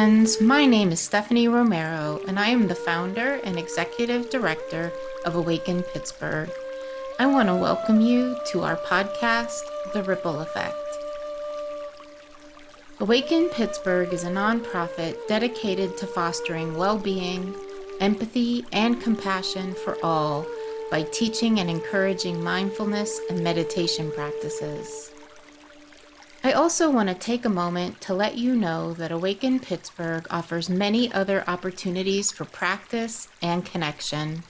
friends. My name is Stephanie Romero, and I am the founder and executive director of Awaken Pittsburgh. I want to welcome you to our podcast, The Ripple Effect. Awaken Pittsburgh is a nonprofit dedicated to fostering well-being, empathy, and compassion for all by teaching and encouraging mindfulness and meditation practices. I also want to take a moment to let you know that Awaken Pittsburgh offers many other opportunities for practice and connection.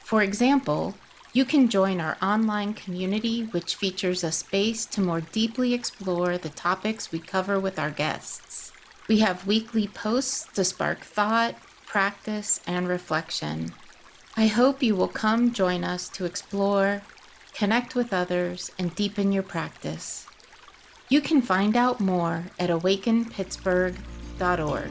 For example, you can join our online community, which features a space to more deeply explore the topics we cover with our guests. We have weekly posts to spark thought, practice, and reflection. I hope you will come join us to explore, connect with others, and deepen your practice. You can find out more at awakenpittsburgh.org.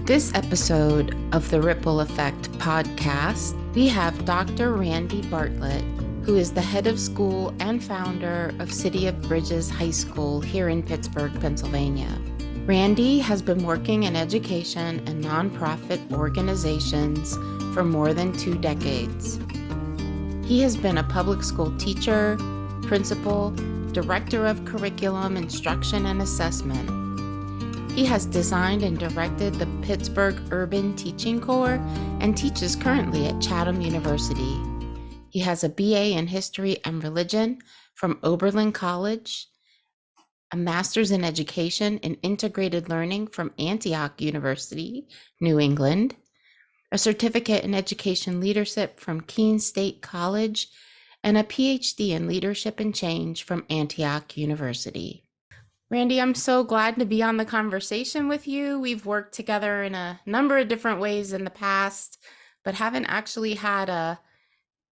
This episode of the Ripple Effect podcast, we have Dr. Randy Bartlett, who is the head of school and founder of City of Bridges High School here in Pittsburgh, Pennsylvania. Randy has been working in education and nonprofit organizations for more than 2 decades. He has been a public school teacher, principal, director of curriculum, instruction, and assessment. He has designed and directed the Pittsburgh Urban Teaching Corp and teaches currently at Chatham University. He has a BA in History and Religion from Oberlin College, a Master's in Education and Integrated Learning from Antioch University, New England, a Certificate in Education Leadership from Keene State College, and a Ph.D. in Leadership and Change from Antioch University. Randy, I'm so glad to be on the conversation with you. We've worked together in a number of different ways in the past, but haven't actually had a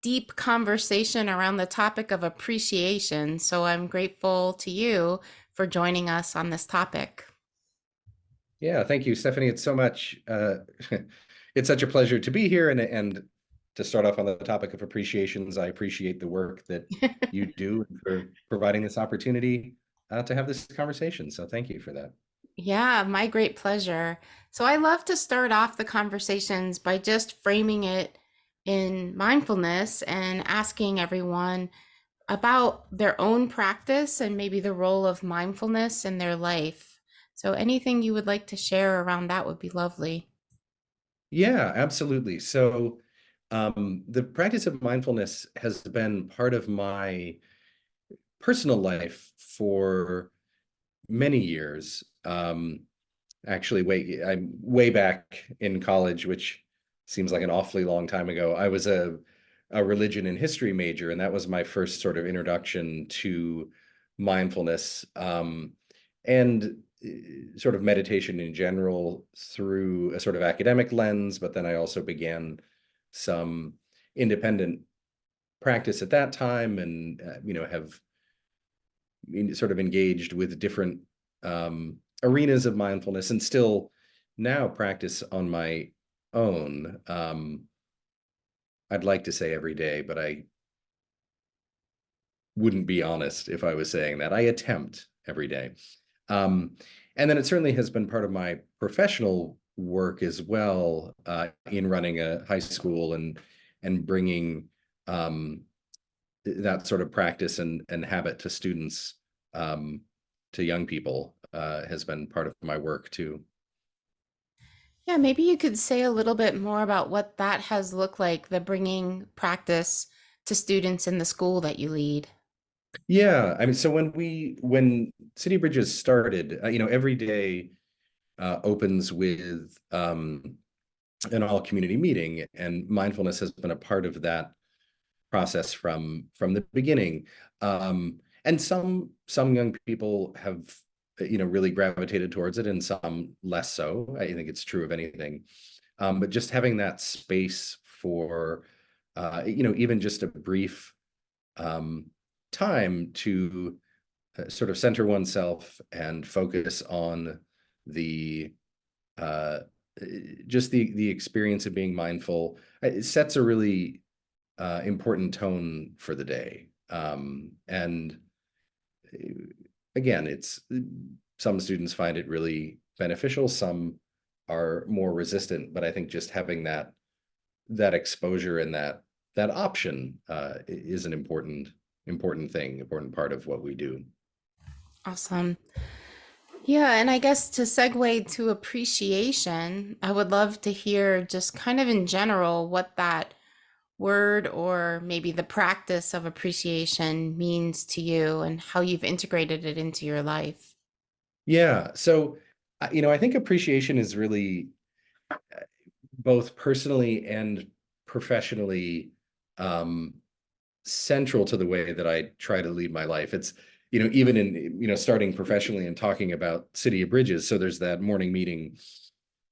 deep conversation around the topic of appreciation. So I'm grateful to you for joining us on this topic. Yeah, thank you, Stephanie. It's so much. It's such a pleasure to be here, and to start off on the topic of appreciations. I appreciate the work that you do for providing this opportunity to have this conversation. So thank you for that. Yeah, my great pleasure. So I love to start off the conversations by just framing it in mindfulness and asking everyone about their own practice and maybe the role of mindfulness in their life. So anything you would like to share around that would be lovely. Yeah, absolutely. So the practice of mindfulness has been part of my personal life for many years. Actually, I'm way back in college, which seems like an awfully long time ago. I was a religion and history major, and that was my first sort of introduction to mindfulness, and sort of meditation in general through a sort of academic lens. But then I also began some independent practice at that time, and have sort of engaged with different arenas of mindfulness, and still now practice on my own. I'd like to say every day, but I wouldn't be honest if I was saying that. I attempt every day. And then it certainly has been part of my professional work as well, in running a high school and bringing that sort of practice and habit to students, to young people, has been part of my work too. Yeah, maybe you could say a little bit more about what that has looked like, the bringing practice to students in the school that you lead. Yeah, I mean, so when City Bridges started, every day opens with an all community meeting, and mindfulness has been a part of that process from the beginning. And some young people have really gravitated towards it, and some less so. I think it's true of anything. But just having that space for even just a brief time to sort of center oneself and focus on the just the experience of being mindful. It sets a really important tone for the day. And again, it's some students find it really beneficial, some are more resistant, but I think just having that exposure and that option is an important thing, important part of what we do. Awesome. Yeah, and I guess to segue to appreciation, I would love to hear just kind of in general what that word or maybe the practice of appreciation means to you and how you've integrated it into your life. Yeah, so I think appreciation is really both personally and professionally um, central to the way that I try to lead my life. It's, even in, starting professionally and talking about City of Bridges. So there's that morning meeting,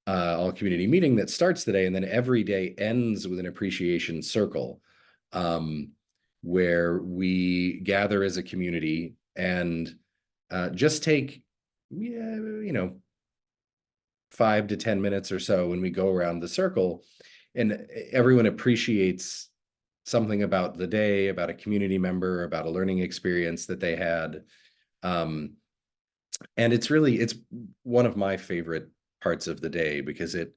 all community meeting that starts the day, and then every day ends with an appreciation circle, where we gather as a community and just take, 5 to 10 minutes or so when we go around the circle, and everyone appreciates something about the day, about a community member, about a learning experience that they had. And it's one of my favorite parts of the day because it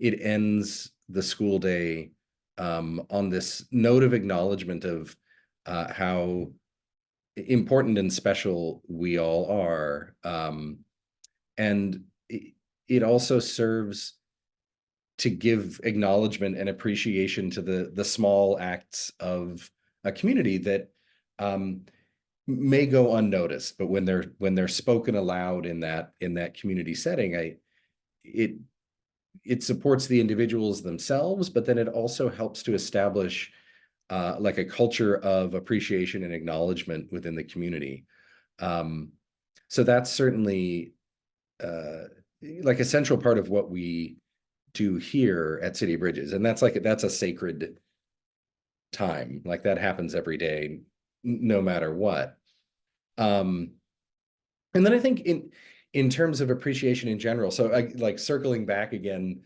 ends the school day on this note of acknowledgement of how important and special we all are. And it also serves to give acknowledgement and appreciation to the small acts of a community that may go unnoticed, but when they're spoken aloud in that community setting, it supports the individuals themselves, but then it also helps to establish like a culture of appreciation and acknowledgement within the community. So that's certainly like a central part of what we do here at City of Bridges, and that's a sacred time. Like that happens every day, no matter what. And then I think in terms of appreciation in general, so I like circling back again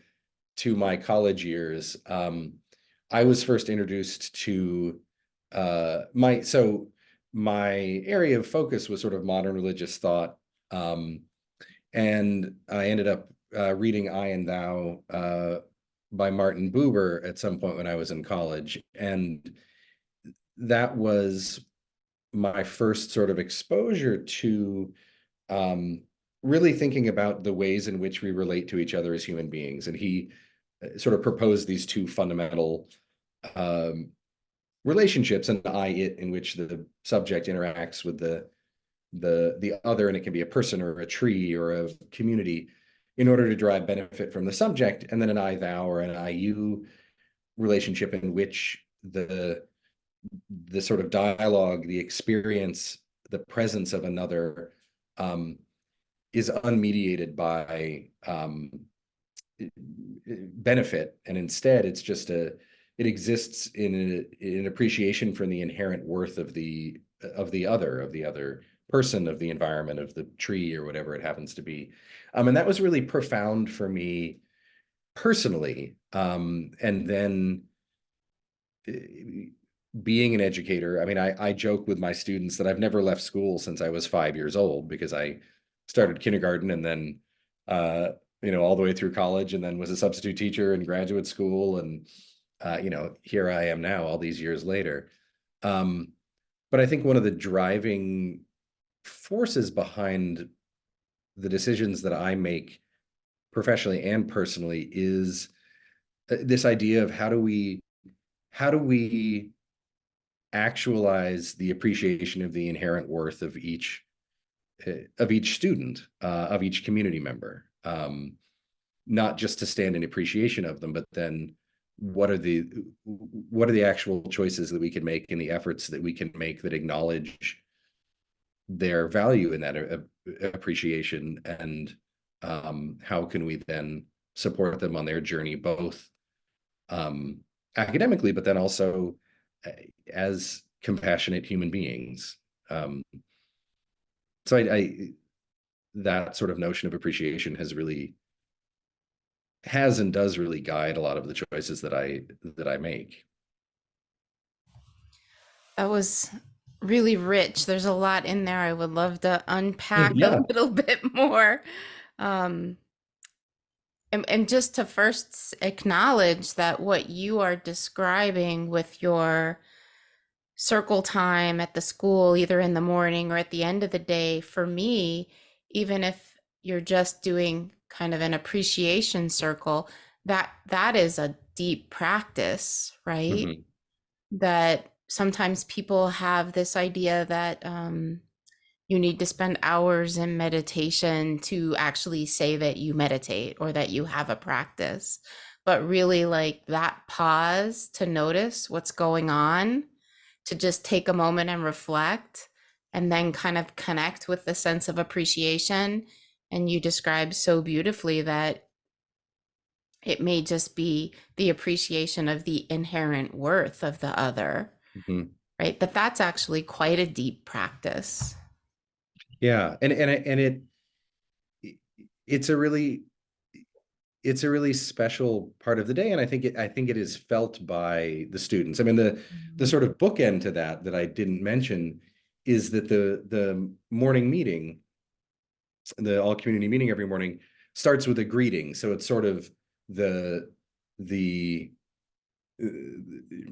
to my college years. I was first introduced to my area of focus was sort of modern religious thought, and I ended up reading I and Thou by Martin Buber at some point when I was in college, and that was my first sort of exposure to really thinking about the ways in which we relate to each other as human beings. And he sort of proposed these two fundamental relationships, and I-it, in which the subject interacts with the other, and it can be a person or a tree or a community, in order to derive benefit from the subject, and then an I-thou or an I-you relationship in which the sort of dialogue, the experience, the presence of another is unmediated by benefit, and instead it's just it exists in an appreciation for the inherent worth of the other person, of the environment, of the tree, or whatever it happens to be. And that was really profound for me personally. And then being an educator, I mean, I joke with my students that I've never left school since I was 5 years old, because I started kindergarten and then all the way through college, and then was a substitute teacher in graduate school, and here I am now all these years later. But I think one of the driving forces behind the decisions that I make professionally and personally is this idea of how do we actualize the appreciation of the inherent worth of each student, of each community member, not just to stand in appreciation of them, but then what are the actual choices that we can make and the efforts that we can make that acknowledge their value in that appreciation, and how can we then support them on their journey, both academically, but then also as compassionate human beings. So I that sort of notion of appreciation has and does really guide a lot of the choices that I make. That was really rich. There's a lot in there. I would love to unpack a Yeah. little bit more. Um, and just to first acknowledge that what you are describing with your circle time at the school, either in the morning or at the end of the day, for me, even if you're just doing kind of an appreciation circle, that is a deep practice, right? Hmm. That sometimes people have this idea that you need to spend hours in meditation to actually say that you meditate or that you have a practice. But really, like that pause to notice what's going on, to just take a moment and reflect, and then kind of connect with the sense of appreciation. And you described so beautifully that it may just be the appreciation of the inherent worth of the other, Hmm. right? That that's actually quite a deep practice. Yeah, and it's a really it's a really special part of the day, and I think it is felt by the students. I mean, the Mhm. sort of bookend to that I didn't mention is that the morning meeting, the all community meeting every morning, starts with a greeting. So it's sort of the uh,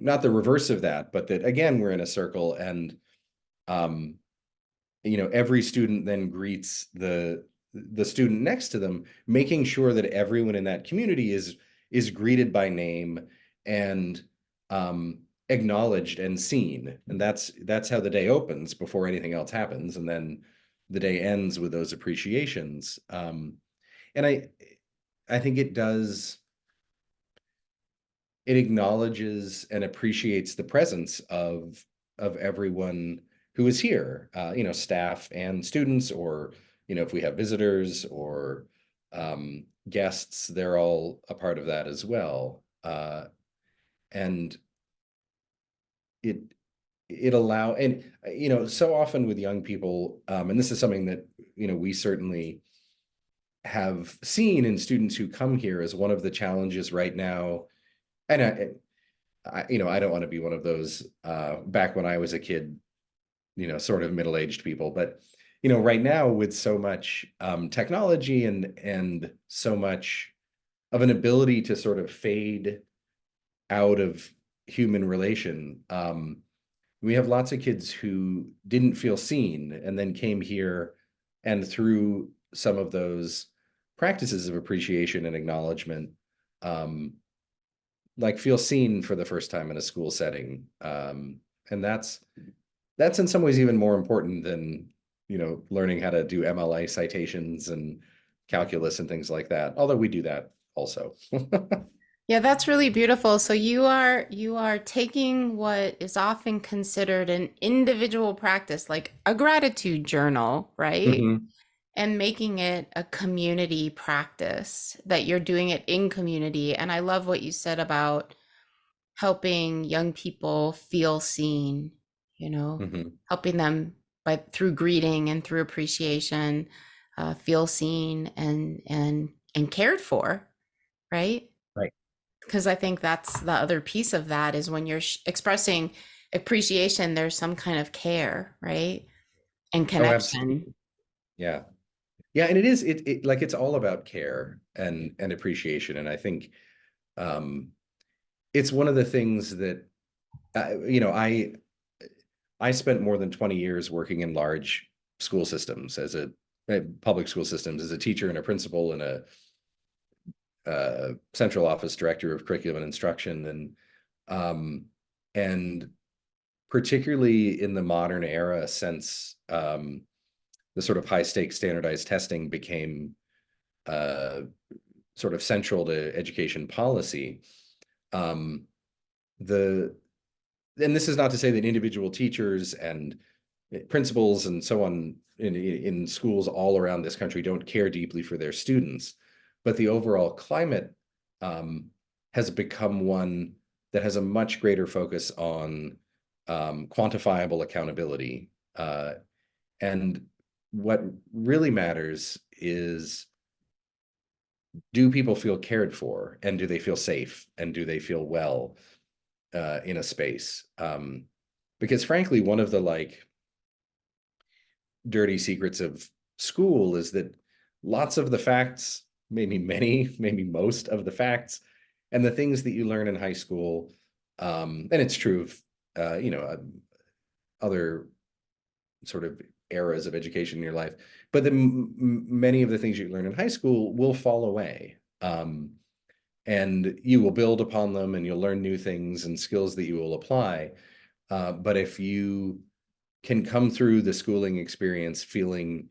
not the reverse of that, but that again we're in a circle, and um, every student then greets the student next to them, making sure that everyone in that community is greeted by name and acknowledged and seen. And that's how the day opens before anything else happens, and then the day ends with those appreciations. And I think it acknowledges and appreciates the presence of everyone who is here, staff and students, or if we have visitors or guests, they're all a part of that as well. And it and so often with young people, and this is something that we certainly have seen in students who come here as one of the challenges right now. And I don't want to be one of those back when I was a kid, sort of middle-aged people, but right now with so much technology and so much of an ability to sort of fade out of human relation, we have lots of kids who didn't feel seen and then came here, and through some of those practices of appreciation and acknowledgement, um, like feel seen for the first time in a school setting. And that's in some ways even more important than, learning how to do MLA citations and calculus and things like that. Although we do that also. Yeah, that's really beautiful. So you are taking what is often considered an individual practice, like a gratitude journal, right? Hmm. And making it a community practice, that you're doing it in community. And I love what you said about helping young people feel seen, Hmm. helping them by through greeting and through appreciation, feel seen and cared for, right? Right. Because I think that's the other piece of that, is when you're expressing appreciation, there's some kind of care, right? And Oh, connection. absolutely. Yeah. Yeah. And it like it's all about care and appreciation. And I think um, it's one of the things that, I spent more than 20 years working in large school systems public school systems as a teacher and a principal and a central office director of curriculum and instruction, um, and particularly in the modern era, since the sort of high stakes standardized testing became uh, sort of central to education policy. Um, the and this is not to say that individual teachers and principals and so on in schools all around this country don't care deeply for their students, but the overall climate um, has become one that has a much greater focus on quantifiable accountability. And what really matters is, do people feel cared for, and do they feel safe, and do they feel well in a space? Because frankly, one of the dirty secrets of school is that lots of the facts, maybe many, maybe most of the facts, and the things that you learn in high school, and it's true of other sort of eras of education in your life, but many of the things you learn in high school will fall away. And you will build upon them, and you'll learn new things and skills that you will apply. But if you can come through the schooling experience feeling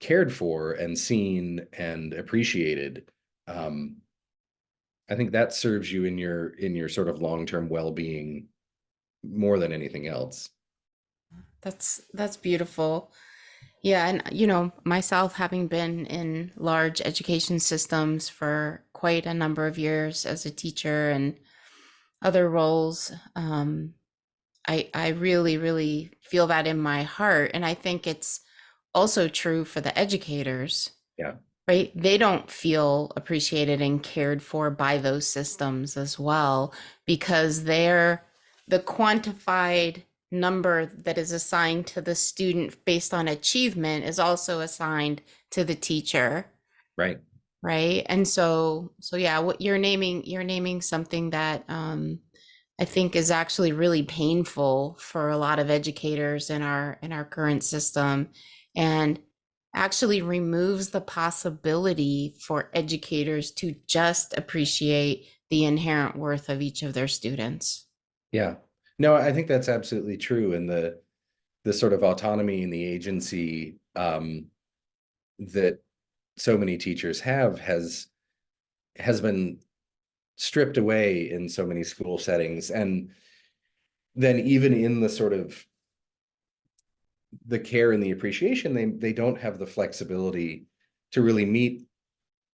cared for and seen and appreciated, I think that serves you in your sort of long-term well-being more than anything else. That's beautiful. Yeah, and myself having been in large education systems for quite a number of years as a teacher and other roles, I really, really feel that in my heart. And I think it's also true for the educators, Yeah, right? They don't feel appreciated and cared for by those systems as well, because they're the quantified number that is assigned to the student based on achievement is also assigned to the teacher, right. right? And so yeah, what you're naming something that I think is actually really painful for a lot of educators in our current system, and actually removes the possibility for educators to just appreciate the inherent worth of each of their students. Yeah. No, I think that's absolutely true. And the sort of autonomy and the agency that so many teachers have has been stripped away in so many school settings. And then even in the sort of the care and the appreciation, they don't have the flexibility to really meet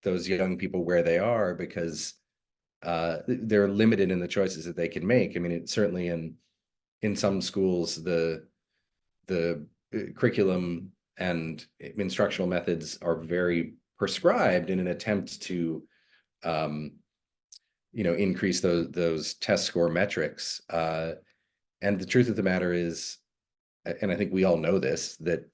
those young people where they are, because they're limited in the choices that they can make. I mean, it's certainly in some schools, the curriculum and instructional methods are very prescribed in an attempt to increase those test score metrics. And the truth of the matter is, and I think we all know this, that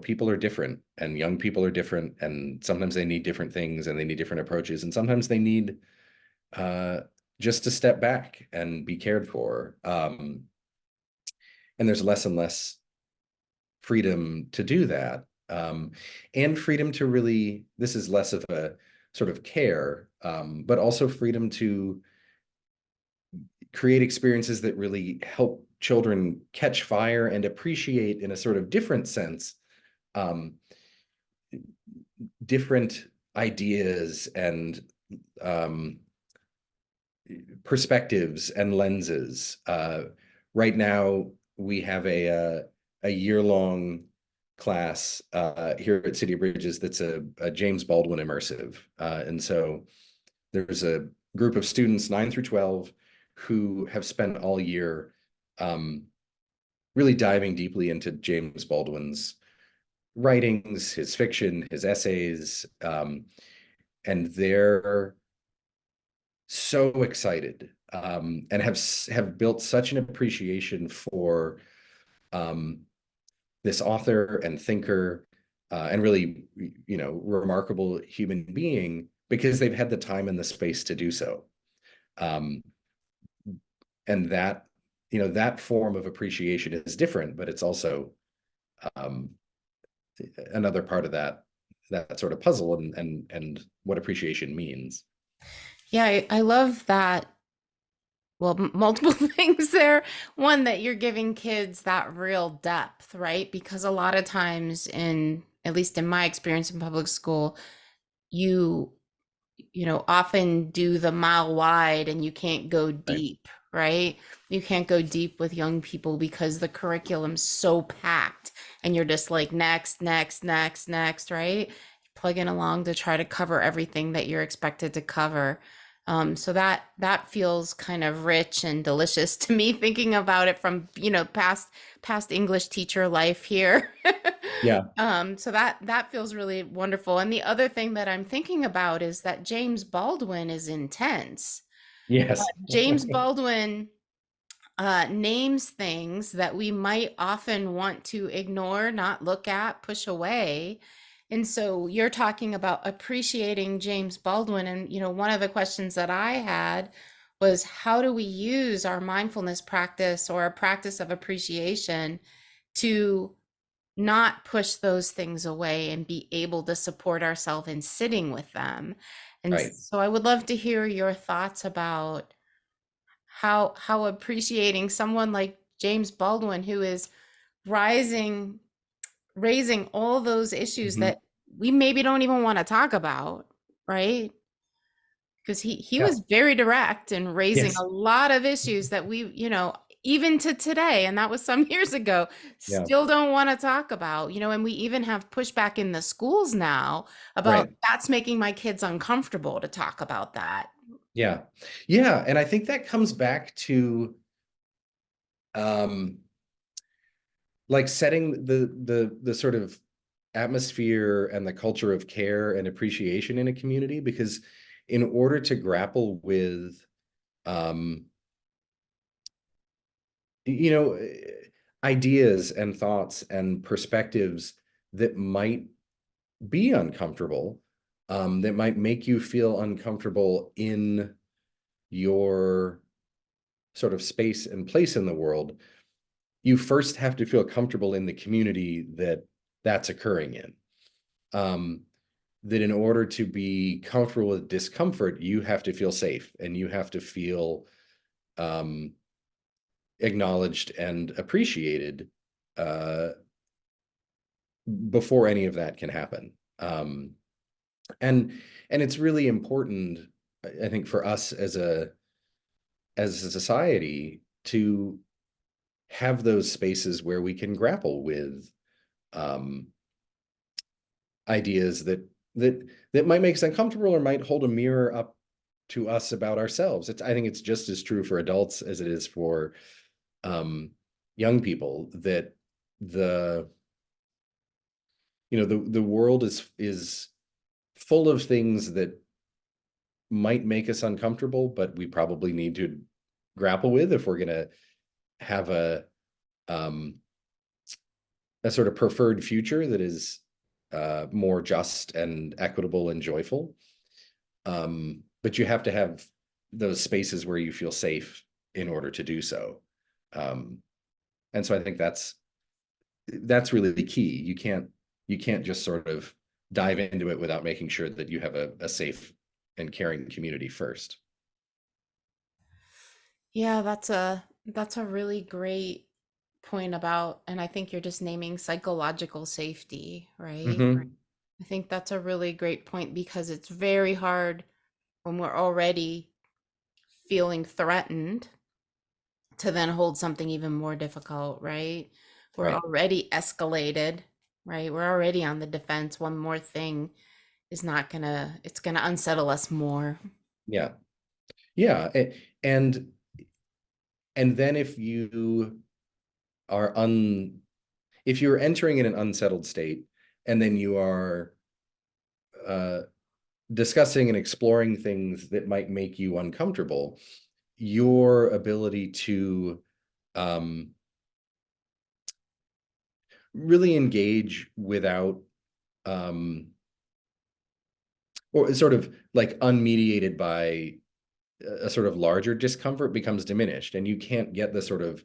people are different, and young people are different, and sometimes they need different things, and they need different approaches, and sometimes they need just to step back and be cared for. And there's less and less freedom to do that, and freedom to really, this is less of a sort of care, but also freedom to create experiences that really help children catch fire and appreciate, in a sort of different sense, um, different ideas and perspectives and lenses. Right now, we have a year-long class here at City of Bridges that's a James Baldwin immersive. And so there's a group of students, 9 through 12, who have spent all year really diving deeply into James Baldwin's writings, his fiction, his essays, and they're so excited, and have built such an appreciation for this author and thinker, and really, remarkable human being, because they've had the time and the space to do so. And that form of appreciation is different, but it's also another part of that sort of puzzle, and what appreciation means. Yeah, I love that. Well, multiple things there. One, that you're giving kids that real depth, right? Because a lot of times, at least in my experience in public school, you often do the mile wide and you can't go Right. deep, right? You can't go deep with young people because the curriculum's so packed and you're just like next, next, next, next, right? Plugging along to try to cover everything that you're expected to cover. So that feels kind of rich and delicious to me, thinking about it from, past English teacher life here. Yeah. So that feels really wonderful. And the other thing that I'm thinking about is that James Baldwin is intense. Yes. James Baldwin names things that we might often want to ignore, not look at, push away. And so you're talking about appreciating James Baldwin. And, one of the questions that I had was, how do we use our mindfulness practice or a practice of appreciation to not push those things away and be able to support ourselves in sitting with them? And Right. so I would love to hear your thoughts about how appreciating someone like James Baldwin, who is rising raising all those issues Mhm. that we maybe don't even want to talk about, right? Because he Yeah. was very direct in raising Yes. a lot of issues that we, even to today, and that was some years ago, Yeah. still don't want to talk about, and we even have pushback in the schools now about, Right. that's making my kids uncomfortable to talk about that. Yeah. Yeah. And I think that comes back to um like setting the sort of atmosphere and the culture of care and appreciation in a community, because in order to grapple with um you know ideas and thoughts and perspectives that might be uncomfortable, that might make you feel uncomfortable in your sort of space and place in the world, you first have to feel comfortable in the community that that's occurring in. Um, that in order to be comfortable with discomfort, you have to feel safe and you have to feel um, acknowledged and appreciated uh, before any of that can happen. And and it's really important, I think, for us as a society to have those spaces where we can grapple with um, ideas that might make us uncomfortable or might hold a mirror up to us about ourselves. I think it's just as true for adults as it is for um, young people, that the the world is full of things that might make us uncomfortable, but we probably need to grapple with if we're going to have um, a sort of preferred future that is more just and equitable and joyful. But you have to have those spaces where you feel safe in order to do so. Um, and so I think that's really the key. You can't just sort of dive into it without making sure that you have a safe and caring community first. Yeah, that's a really great point about, and I think you're just naming psychological safety, right? Hmm. I think that's a really great point because it's very hard when we're already feeling threatened to then hold something even more difficult, right? We're Right. already escalated, right? We're already on the defense. One more thing it's gonna unsettle us more. Yeah. Yeah. And and then are un if you're entering in an unsettled state and then you are uh, discussing and exploring things that might make you uncomfortable, your ability to um, really engage without um, or sort of like unmediated by a sort of larger discomfort becomes diminished, and you can't get the sort of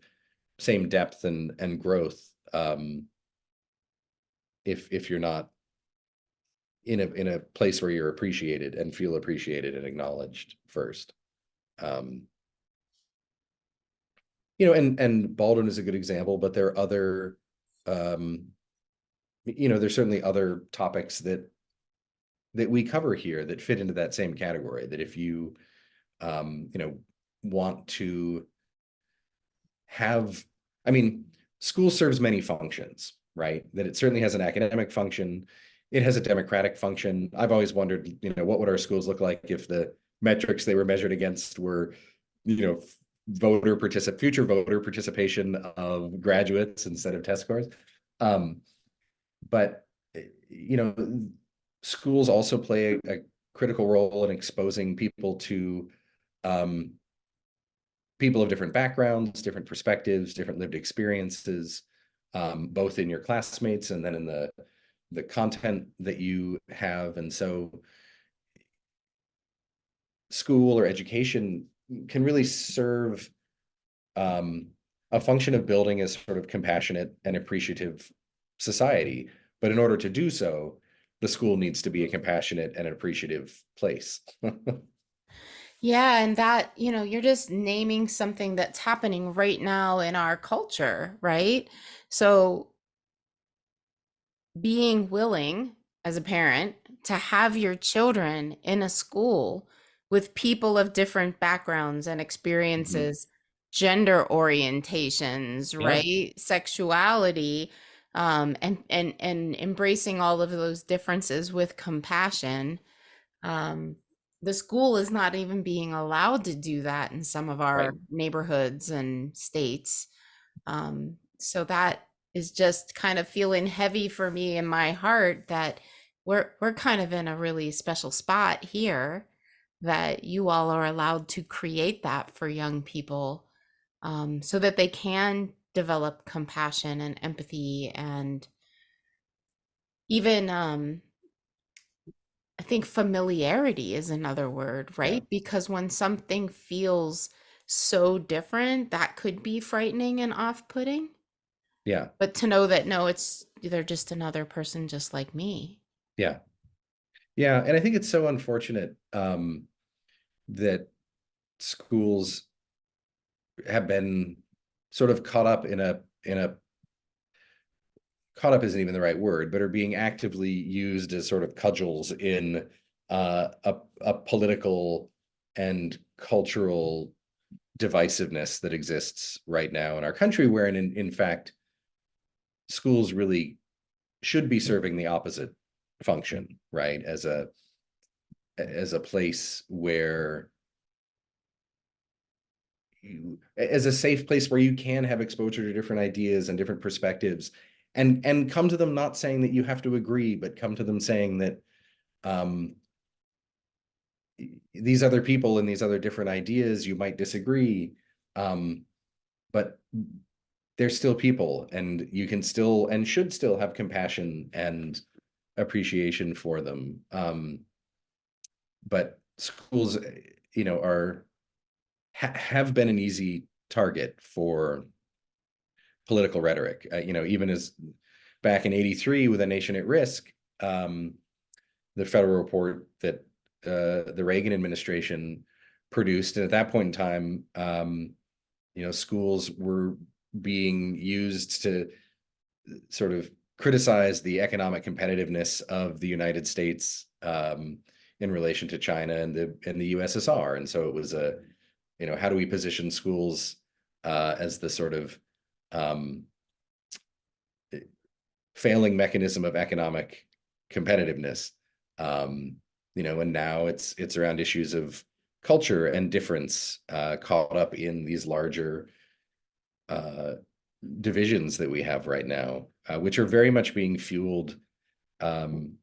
same depth and growth if you're not in a place where you're appreciated and feel appreciated and acknowledged first. Um, and Baldwin is a good example, but there are other, um, there's certainly other topics that we cover here that fit into that same category. That if you, want to have, I mean, school serves many functions, right? That it certainly has an academic function. It has a democratic function. I've always wondered, what would our schools look like if the metrics they were measured against were, future voter participation of graduates instead of test scores. But schools also play a critical role in exposing people to people of different backgrounds, different perspectives, different lived experiences, both in your classmates and then in the content that you have. And so school or education can really serve a function of building a sort of compassionate and appreciative society. But in order to do so, the school needs to be a compassionate and appreciative place. Yeah, and that, you're just naming something that's happening right now in our culture, right? So being willing as a parent to have your children in a school with people of different backgrounds and Mhm. experiences, gender orientations, Yeah, right? Sexuality, and embracing all of those differences with compassion. Um, the school is not even being allowed to do that in some of our right. neighborhoods and states. So that is just kind of feeling heavy for me in my heart that we're kind of in a really special spot here that you all are allowed to create that for young people, so that they can develop compassion and empathy and even I think familiarity is another word, Yeah, right? Because when something feels so different, that could be frightening and off-putting. yeah, But to know that no, it's they're just another person just like me. yeah, yeah. And I think it's so unfortunate that schools have been sort of caught up isn't even the right word, but are being actively used as sort of cudgels in a political and cultural divisiveness that exists right now in our country, wherein in fact schools really should be serving the opposite function, right? As a place where as a safe place where you can have exposure to different ideas and different perspectives, and come to them not saying that you have to agree, but come to them saying that um, these other people and these other different ideas you might disagree, um, but they're still people, and you can still and should still have compassion and appreciation for them. But schools, are have been an easy target for political rhetoric. Even as back in '83 with A Nation at Risk, um, the federal report that the Reagan administration produced, and at that point in time, schools were being used to sort of criticize the economic competitiveness of the United States in relation to China and the USSR, and so it was how do we position schools as the sort of um, failing mechanism of economic competitiveness. Um, and now it's around issues of culture and difference caught up in these larger uh, divisions that we have right now, which are very much being fueled um,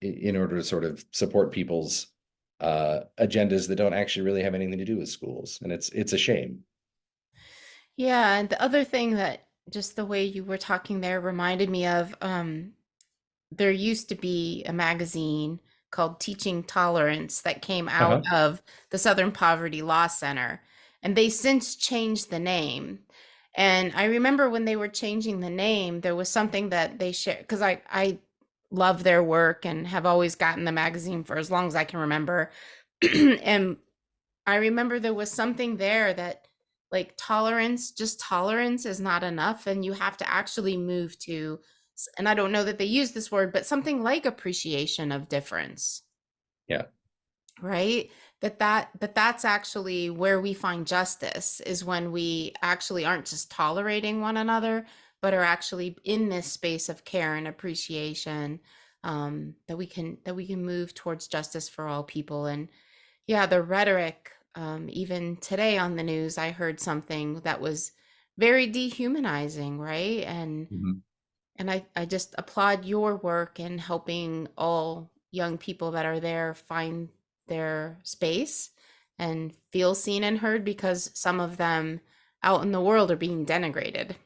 in order to sort of support people's agendas that don't actually really have anything to do with schools, and it's a shame. Yeah, and the other thing that just the way you were talking there reminded me of, there used to be a magazine called Teaching Tolerance that came out Uh-huh. of the Southern Poverty Law Center, and they since changed the name. And I remember when they were changing the name, there was something that they shared because I love their work and have always gotten the magazine for as long as I can remember. And I remember there was something there that like tolerance, just tolerance is not enough. And you have to actually move to, and I don't know that they use this word, but something like appreciation of difference, Yeah. right? That's actually where we find justice is when we actually aren't just tolerating one another, but are actually in this space of care and appreciation, that we can move towards justice for all people. And Yeah, the rhetoric, even today on the news, I heard something that was very dehumanizing, right? Mhm. And I just applaud your work in helping all young people that are there find their space and feel seen and heard, because some of them out in the world are being denigrated,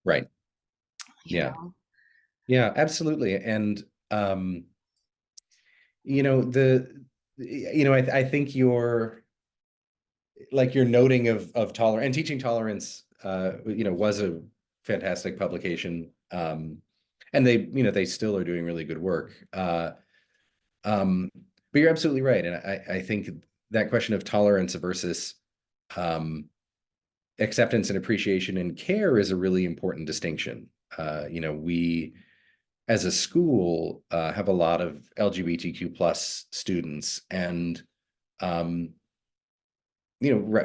Right. you Yeah. know? Yeah, absolutely. And you know, I think your noting of tolerance and teaching tolerance, was a fantastic publication. And they still are doing really good work. Um, but you're absolutely right. And I think that question of tolerance versus um, acceptance and appreciation and care is a really important distinction. We as a school have a lot of LGBTQ plus students, and um,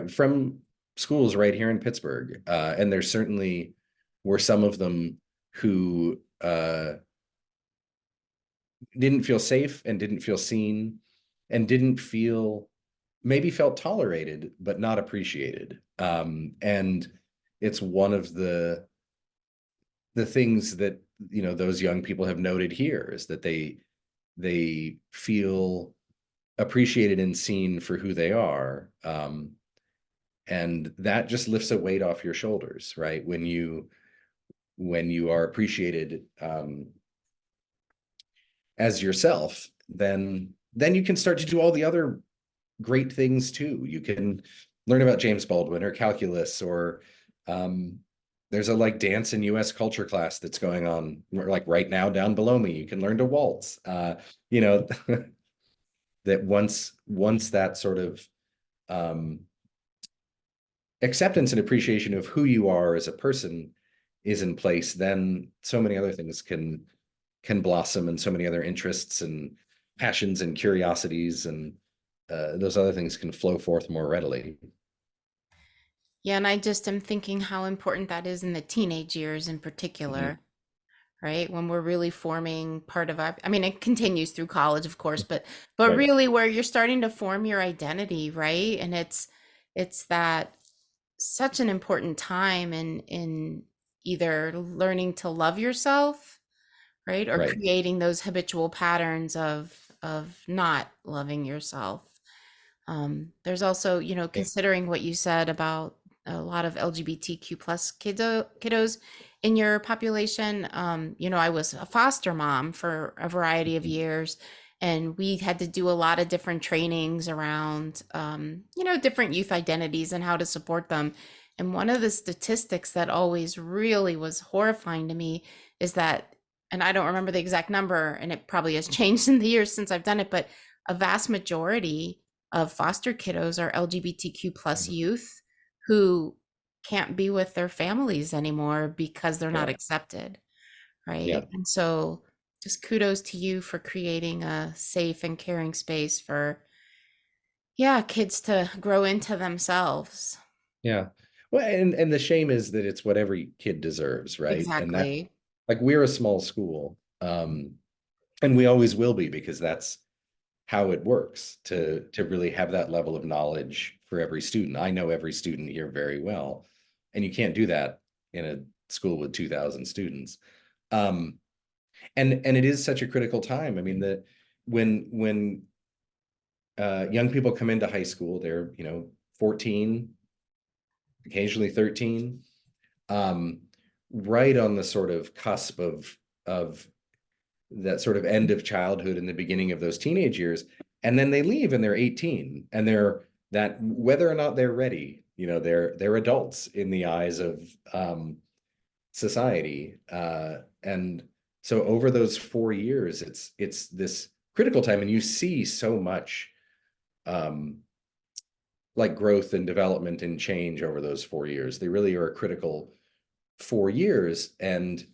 from schools right here in Pittsburgh, and there certainly were some of them who didn't feel safe and didn't feel seen and didn't feel maybe felt tolerated but not appreciated. And it's one of the things that those young people have noted here is that they feel appreciated and seen for who they are. And that just lifts a weight off your shoulders, right? When you are appreciated as yourself, then you can start to do all the other great things too. You can learn about James Baldwin or calculus, or um, there's a like dance and US culture class that's going on like right now down below me. You can learn to waltz. You know, that once that sort of um, acceptance and appreciation of who you are as a person is in place, then so many other things can blossom, and so many other interests and passions and curiosities and those other things can flow forth more readily. Yeah, and I just am thinking how important that is in the teenage years in Mhm. particular, right? When we're really forming part of our, I mean, it continues through college, of course, but Right, really where you're starting to form your identity, right? And it's that such an important time in either learning to love yourself, right? Or right. creating those habitual patterns of not loving yourself. There's also, Yeah. considering what you said about a lot of LGBTQ plus kiddos in your population. I was a foster mom for a variety of years, and we had to do a lot of different trainings around, different youth identities and how to support them. And one of the statistics that always really was horrifying to me is that, and I don't remember the exact number, and it probably has changed in the years since I've done it, but a vast majority of foster kiddos are LGBTQ plus youth who can't be with their families anymore because they're not Yeah, accepted, yeah, right? And so just kudos to you for creating a safe and caring space for, yeah, kids to grow into themselves. yeah. Well, and the shame is that it's what every kid deserves, right? And that, Exactly. like, we're a small school, and we always will be, because that's how it works to really have that level of knowledge for every student. I know every student here very well, and you can't do that in a school with 2,000 students. Um, and it is such a critical time. I mean, when young people come into high school, they're 14, occasionally 13, um, right on the sort of cusp of that sort of end of childhood and the beginning of those teenage years. And then they leave and they're 18, and they're that, whether or not they're ready, they're adults in the eyes of society. And so over those 4 years, it's this critical time, and you see so much um, like growth and development and change over those 4 years. They really are a critical 4 years. And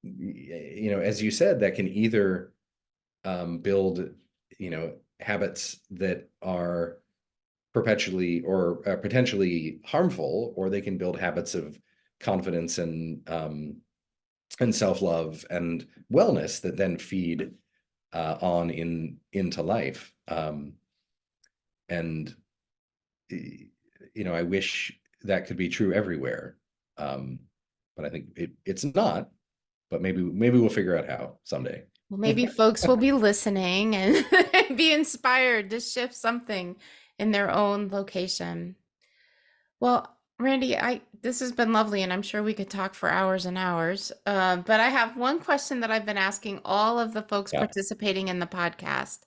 as you said, that can either build habits that are perpetually or potentially harmful, or they can build habits of confidence and self-love and wellness that then feed on into life. And I wish that could be true everywhere. But I think it's not, but maybe we'll figure out how someday. Well, maybe folks will be listening and be inspired to shift something in their own location. Well, Randy, I this has been lovely, and I'm sure we could talk for hours and hours. But I have one question that I've been asking all of the folks Yeah. participating in the podcast.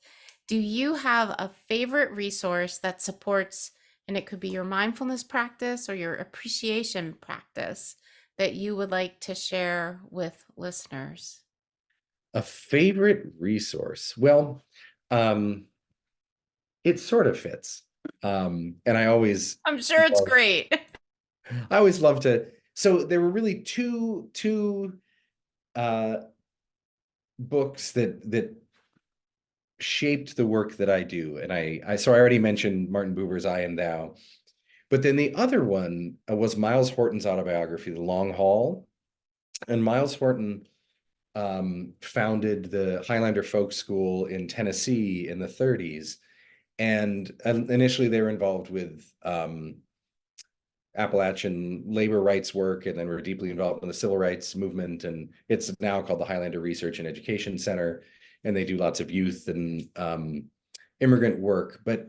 Do you have a favorite resource that supports, and it could be your mindfulness practice or your appreciation practice, that you would like to share with listeners? A favorite resource. Well, it sort of fits. And I'm sure it's love, great. I always love to. So there were really two uh, books that shaped the work that I do. And so I already mentioned Martin Buber's I Am Thou, but then the other one was Miles Horton's autobiography, The Long Haul. And Miles Horton founded the Highlander Folk School in Tennessee in the 30s. And initially they were involved with Appalachian labor rights work, and then were deeply involved in the civil rights movement. And it's now called the Highlander Research and Education Center. And they do lots of youth and immigrant work. But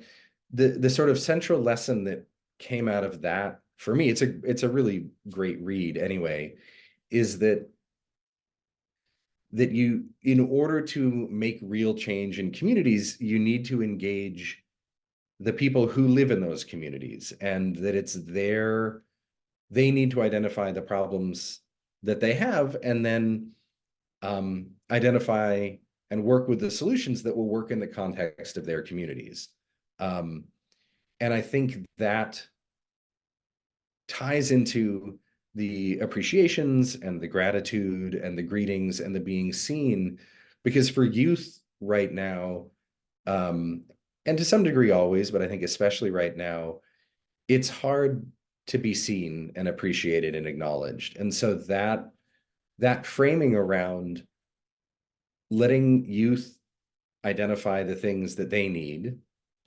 the sort of central lesson that came out of that, for me, it's a really great read anyway, is that you, in order to make real change in communities, you need to engage the people who live in those communities, and that they need to identify the problems that they have, and then identify and work with the solutions that will work in the context of their communities. And I think that ties into the appreciations and the gratitude and the greetings and the being seen, because for youth right now, and to some degree always, but I think especially right now, it's hard to be seen and appreciated and acknowledged. And so that framing around letting youth identify the things that they need,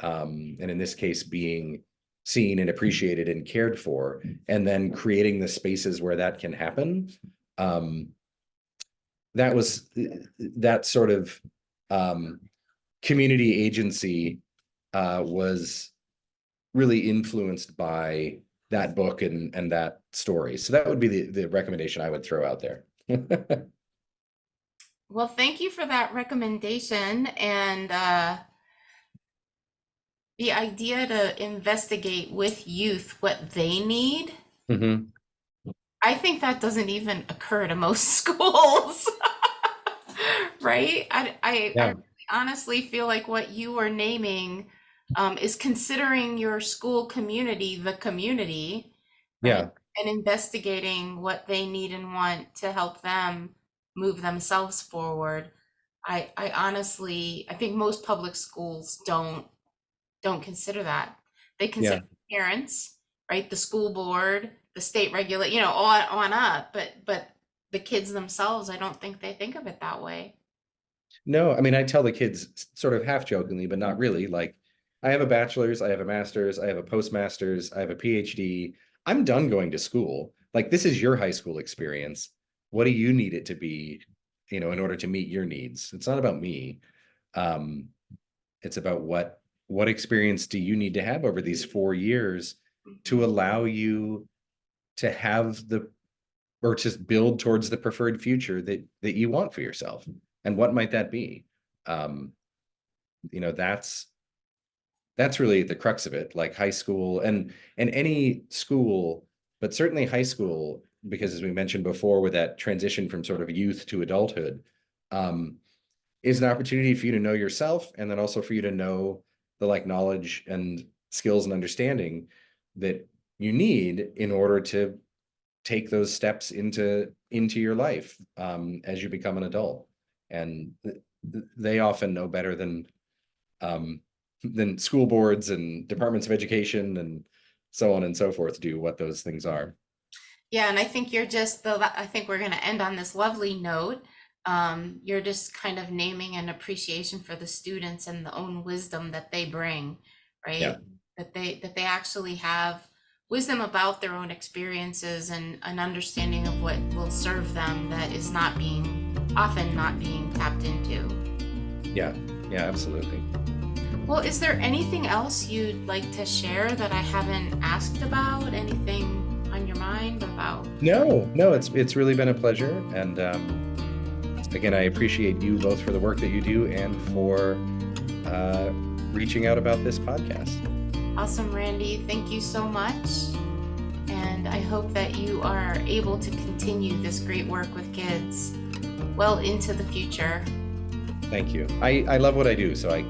and in this case being seen and appreciated and cared for, and then creating the spaces where that can happen, that sort of community agency was really influenced by that book and that story. So that would be the recommendation I would throw out there. Well, thank you for that recommendation and the idea to investigate with youth what they need. Mhm. I think that doesn't even occur to most schools, right? I Yeah, really honestly feel like what you are naming is considering your school community the community, right? yeah, And investigating what they need and want to help them move themselves forward. I honestly, I think most public schools don't consider that. They yeah. consider parents, right? The school board, the state regulate, on up. But the kids themselves, I don't think they think of it that way. No, I mean, I tell the kids sort of half jokingly, but not really, like, I have a bachelor's, I have a master's, I have a postmaster's, I have a PhD. I'm done going to school. Like, this is your high school experience. What do you need it to be, in order to meet your needs? It's not about me. Um, it's about what experience do you need to have over these 4 years to Mhm. allow you to have or just build towards the preferred future that you want for yourself. And what might that be? Um, that's really the crux of it. Like high school and any school, but certainly high school, because as we mentioned before, with that transition from sort of youth to adulthood, um, is an opportunity for you to know yourself, and then also for you to know the like knowledge and skills and understanding that you need in order to take those steps into your life, as you become an adult. And they often know better um, than school boards and departments of education and so on and so forth do what those things are. Yeah, and I think I think we're going to end on this lovely note. You're just kind of naming an appreciation for the students and the own wisdom that they bring, Yeah. right? That they actually have wisdom about their own experiences and an understanding of what will serve them that is often not being tapped into. Yeah. Yeah, absolutely. Well, is there anything else you'd like to share that I haven't asked about? Anything on your mind about? No, it's really been a pleasure. And again, I appreciate you both for the work that you do and for reaching out about this podcast. Awesome, Randy. Thank you so much. And I hope that you are able to continue this great work with kids well into the future. Thank you. I love what I do, so I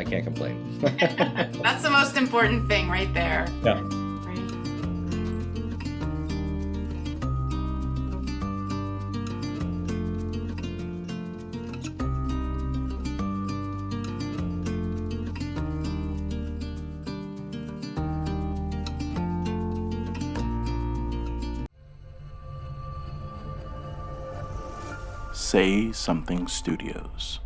can't complain. That's the most important thing right there. Yeah. Right? Say Something Studios.